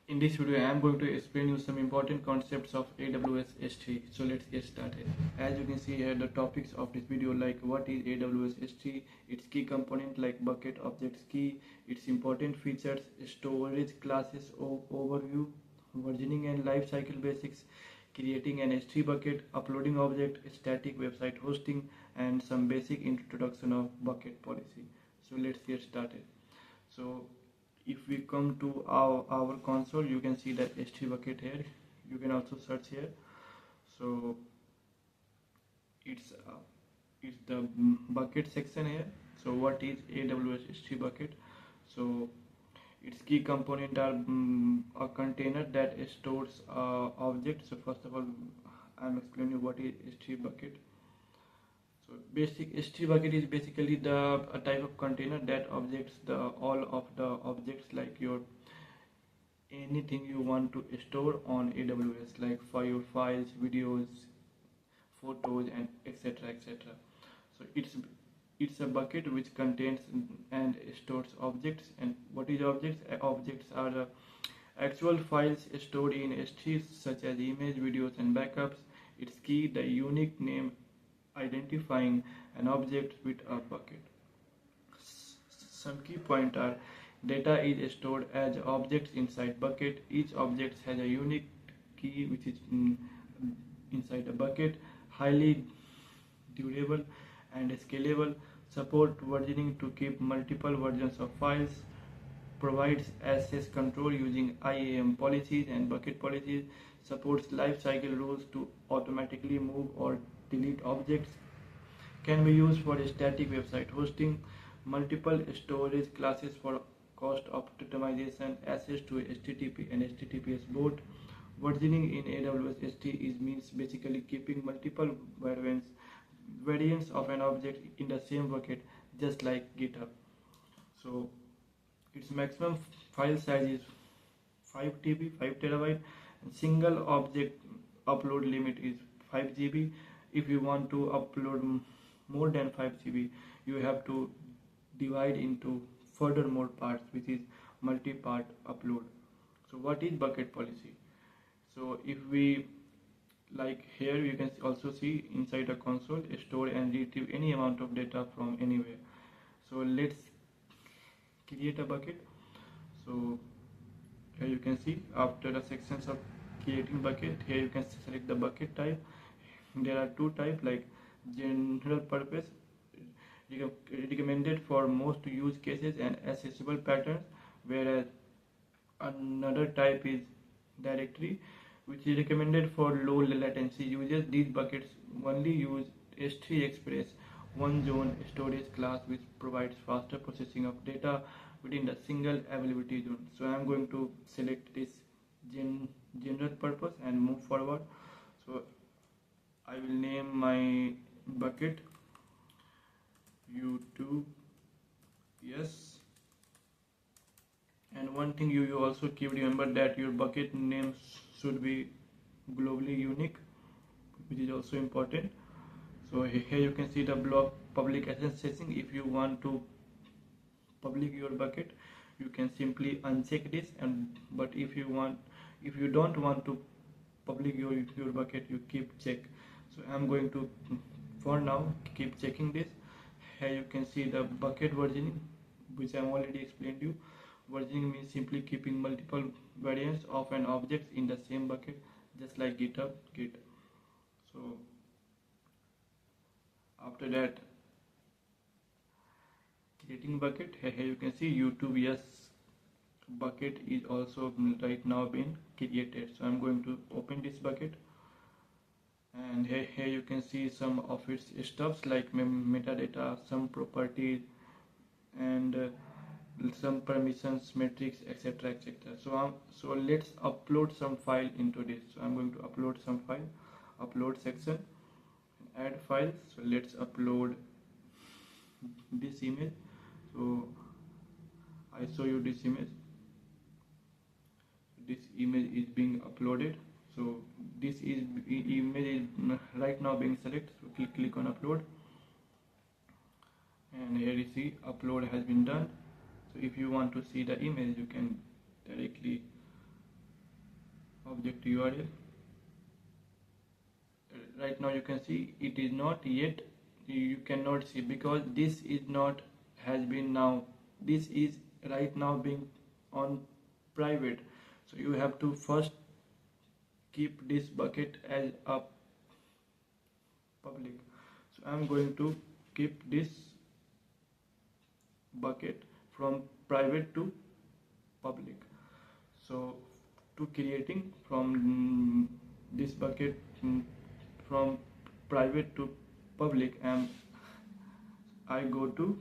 In this video, I am going to explain you some important concepts of AWS S3. So let's get started. As you can see here, the topics of this video like what is AWS S3, its key component like bucket, objects, key, its important features, storage classes, overview, versioning and lifecycle basics, creating an S3 bucket, uploading object, static website hosting, and some basic introduction of bucket policy. So let's get started. So if we come to our console, you can see the S3 bucket here. You can also search here. So it's the bucket section here. So what is AWS S3 bucket? So its key component are a container that stores objects. So first of all, I'm explaining what is S3 bucket. So basic S3 bucket is basically a type of container that objects all of the objects like your anything you want to store on AWS, like for your files, videos, photos, and etc. So it's a bucket which contains and stores objects. And what is objects? Objects are the actual files stored in S3 such as image, videos, and backups. Its key, the unique name identifying an object with a bucket. Some key points are: data is stored as objects inside bucket. Each object has a unique key which is inside the bucket. Highly durable and scalable. Support versioning to keep multiple versions of files. Provides access control using IAM policies and bucket policies. Supports lifecycle rules to automatically move or delete objects. Can be used for static website hosting. Multiple storage classes for cost optimization. Access to HTTP and HTTPS both. Versioning in AWS S3 means basically keeping multiple variants of an object in the same bucket, just like GitHub. So its maximum file size is 5 TB, 5 terabyte, and single object upload limit is 5 GB. If you want to upload more than 5 GB, you have to divide into furthermore parts, which is multi-part upload. So what is bucket policy? So if we like here, you can also see inside the console, store and retrieve any amount of data from anywhere. So let's create a bucket. So here you can see after the sections of creating bucket, here you can select the bucket type. There are two types, like general purpose, recommended for most use cases and accessible patterns, whereas another type is directory, which is recommended for low latency users. These buckets only use S3 Express one zone storage class, which provides faster processing of data within the single availability zone. So I am going to select this general purpose and move forward. So I will name my bucket YouTube. Yes. And one thing you also keep remember that your bucket names should be globally unique, which is also important. So here you can see the block public access setting. If you want to public your bucket, you can simply uncheck this, but if you don't want to public your bucket, you keep check. So I'm going to for now keep checking this. Here you can see the bucket versioning, which I already explained you. Versioning means simply keeping multiple variants of an object in the same bucket, just like GitHub Git. So after that, creating bucket, here you can see YouTube Yes bucket is also right now being created. So I'm going to open this bucket, and here you can see some of its stuffs like metadata, some properties, and some permissions, metrics, etc. So let's upload some file into this. So I'm going to upload some file. Upload section, add files. So let's upload this image. So I show you this image. This image is being uploaded. So this image is right now being selected. So click on upload, and here you see upload has been done. So if you want to see the image, you can directly direct URL. Right now you can see it is not yet, you cannot see because this is not has been now, this is right now being on private. So you have to first keep this bucket as a public. So I'm going to keep this bucket from private to public. So to creating from this bucket from private to public, and I go to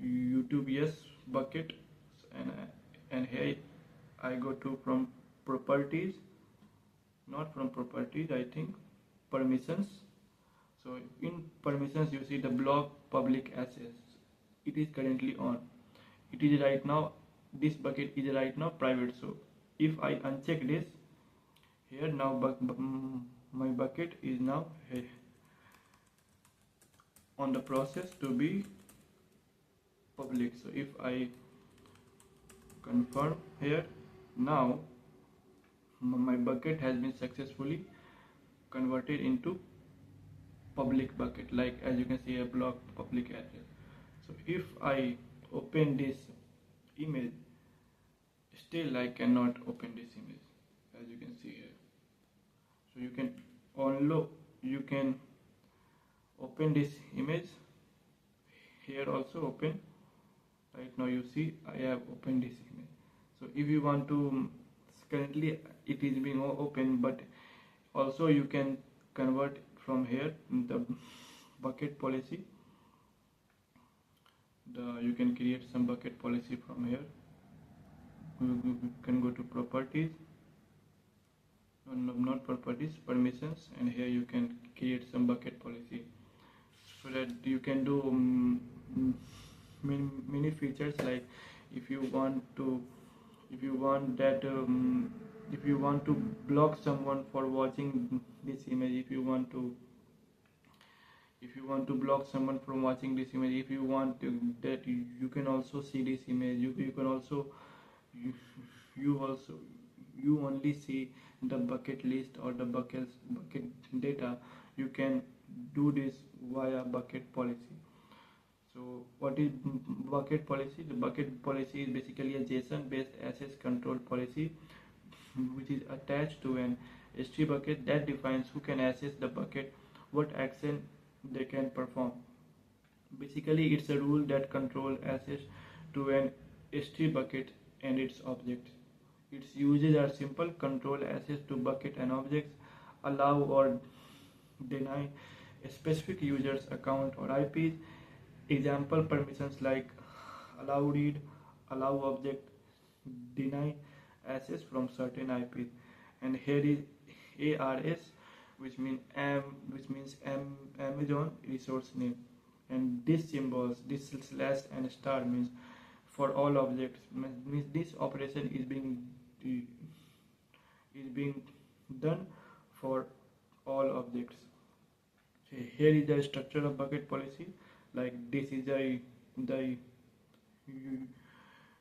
YouTube yes bucket, and here I go to from properties, not from properties, I think permissions. So in permissions you see the block public access, it is currently on, it is right now, this bucket is right now private. So if I uncheck this here, now my bucket is now on the process to be public. So if I confirm here, now my bucket has been successfully converted into public bucket, like as you can see a block public address. So if I open this image, still I cannot open this image, as you can see here. So you can open this image here, also open. Right now you see I have opened this image. So if you want to, currently it is being open, but also you can convert from here the bucket policy. You can create some bucket policy from here. You can go to properties, no, not properties, permissions, and here you can create some bucket policy, so that you can do many features, like if you want to block someone for watching this image, if you want to block someone from watching this image, if you want that you can also see this image, you can also you only see the bucket list or the bucket data, you can do this via bucket policy. So what is bucket policy? The bucket policy is basically a JSON based access control policy which is attached to an S3 bucket that defines who can access the bucket, what action they can perform. Basically it's a rule that controls access to an S3 bucket and its objects. Its uses are simple: control access to bucket and objects, allow or deny a specific user's account or IPs. Example permissions like allow read, allow object, deny access from certain IPs. And here is ARS, which means Amazon resource name. And this symbols, this slash and star means for all objects, means this operation is being done for all objects. So here is the structure of bucket policy. Like this is the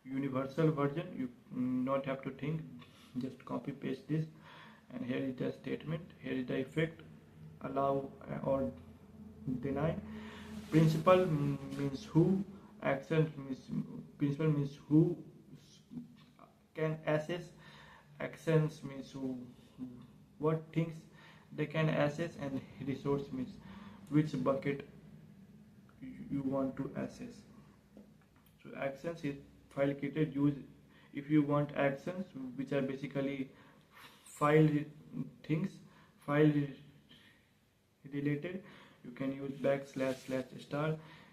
universal version, you not have to think, just copy paste this. And here is the statement, here is the effect, allow or deny. Principal means who, action means principal means who can access, actions means who, what things they can access, and resource means which bucket you want to access. So actions is file created, use if you want actions which are basically file things, file related, you can use \/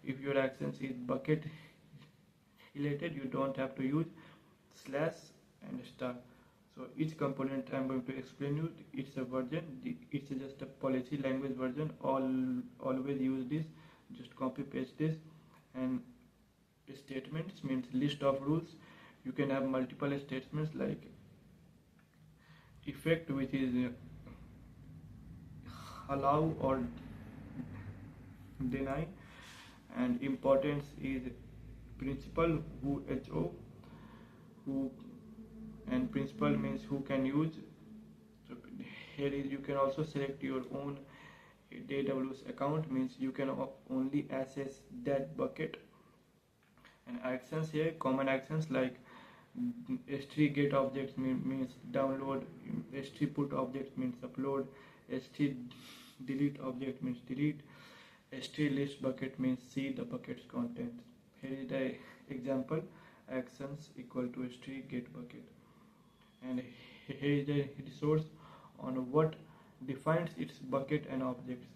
if your actions is bucket related, you don't have to use slash and star. So each component I'm going to explain you, it's a version, it's just a policy language version, always use this, just copy paste this. And statements means list of rules, you can have multiple statements like effect, which is allow or deny, and importance is principal, who, HO, who, and principal means who can use. So here is, you can also select your own AWS account, means you can only access that bucket. And actions here, common actions like S3 get objects means download, S3 put object means upload, S3 delete object means delete, S3 list bucket means see the bucket's contents. Here is the example: actions equal to S3 get bucket. And here is the resource on what defines its bucket and objects.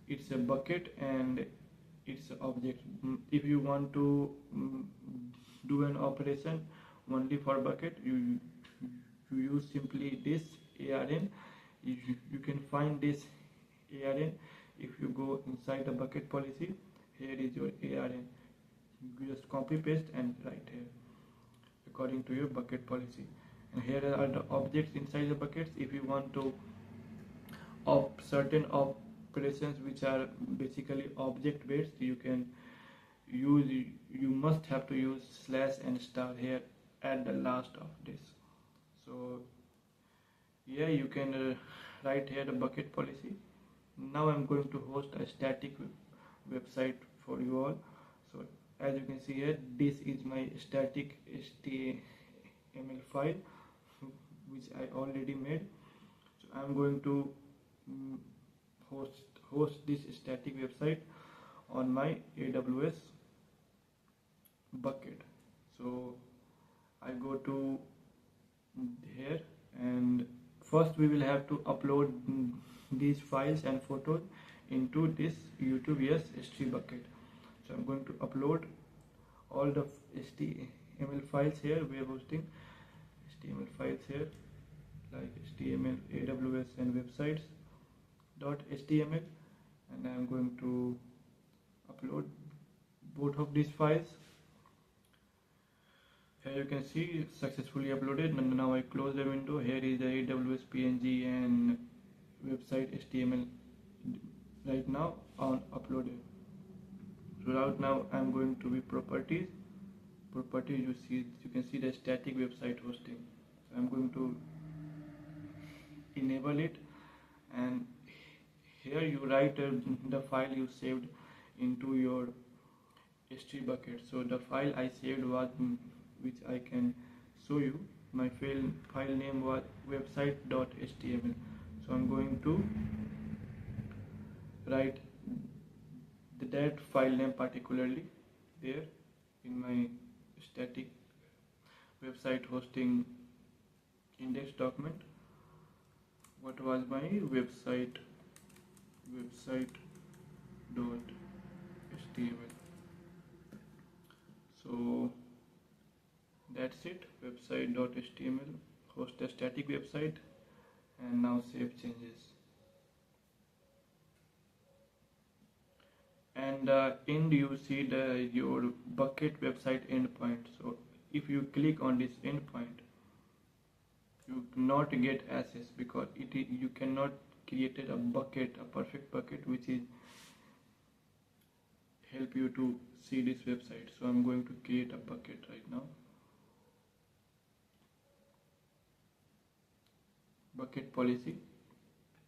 It's a bucket and it's an object. If you want to do an operation only for bucket, you use simply this ARN. You can find this ARN if you go inside the bucket policy. Here is your ARN. You just copy paste and write here according to your bucket policy. And here are the objects inside the buckets. If you want to certain operations which are basically object based, you can use, you must have to use slash and star here at the last of this. So yeah, you can write here the bucket policy. Now I'm going to host a static website for you all. So as you can see here, this is my static HTML file which I already made. So I'm going to host this static website on my AWS bucket. So I go to here, and first we will have to upload these files and photos into this YouTube S3 bucket. So I'm going to upload all the HTML files here. We are hosting HTML files here like HTML, AWS and websites .html, and I'm going to upload both of these files. Here you can see successfully uploaded, and now I close the window. Here is the AWS PNG and website HTML right now on uploaded. So right now I'm going to be properties. You can see the static website hosting. So I'm going to enable it, and here you write the file you saved into your S3 bucket. So the file I saved was, which I can show you, my file name was website.html. So I'm going to write that file name particularly there in my static website hosting index document. What was my website.html. So that's it, website.html, host a static website, and now save changes. And end, you see your bucket website endpoint. So if you click on this endpoint, you cannot get access because you cannot create a bucket, a perfect bucket which is help you to see this website. So I'm going to create a bucket right now. Bucket policy.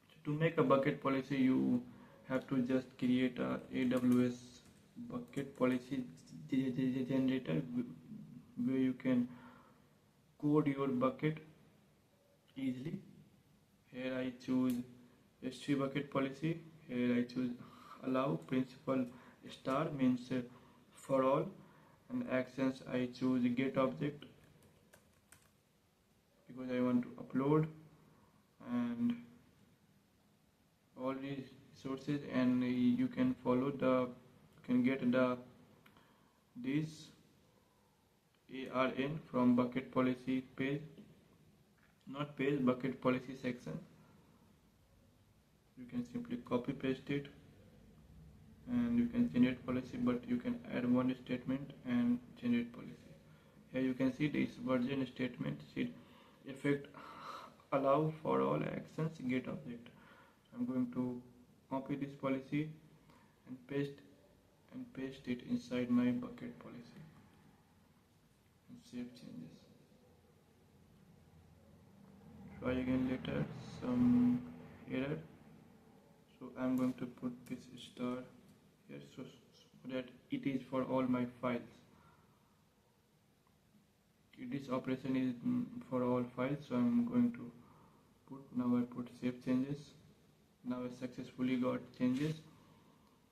So to make a bucket policy, you have to just create a AWS bucket policy generator where you can code your bucket easily. Here I choose S3 bucket policy. Here I choose allow principal star means for all, and actions I choose get object because I want to upload and all these sources, and you can follow get this ARN from bucket policy page, not page, bucket policy section. You can simply copy paste it and you can generate policy, but you can add one statement and generate policy. Here you can see this version statement should effect allow for all actions get object. I'm going to copy this policy and paste it inside my bucket policy and save changes. Try again later. Some error. So I'm going to put this star here so that it is for all my files. This operation is for all files, so I'm going to put, now I put save changes. Now I successfully got changes.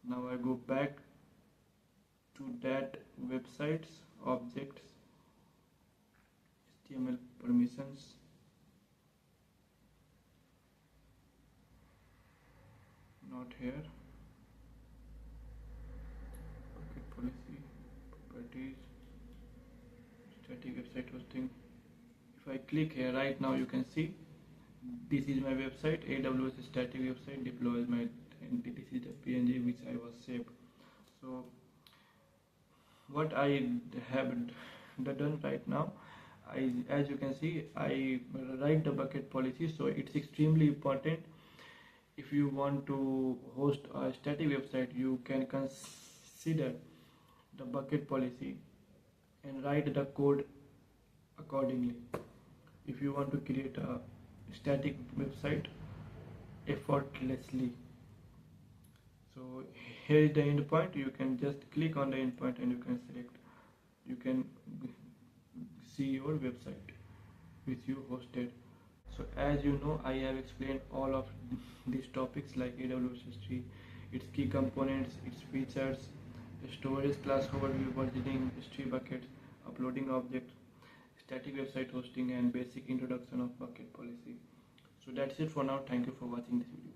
Now I go back to that website's objects, HTML permissions, not here, bucket policy, properties, static website hosting. If I click here right now, you can see this is my website, AWS static website deploys my, and this is the PNG which I was saved. So what I have done right now, as you can see, I write the bucket policy. So it's extremely important. If you want to host a static website, you can consider the bucket policy and write the code accordingly. If you want to create a static website effortlessly. So here is the endpoint. You can just click on the endpoint and you can select. You can see your website which you hosted. So as you know, I have explained all of these topics like AWS S3, its key components, its features, storage class overview, versioning, S3 buckets, uploading objects, static website hosting, and basic introduction of bucket policy. So that's it for now. Thank you for watching this video.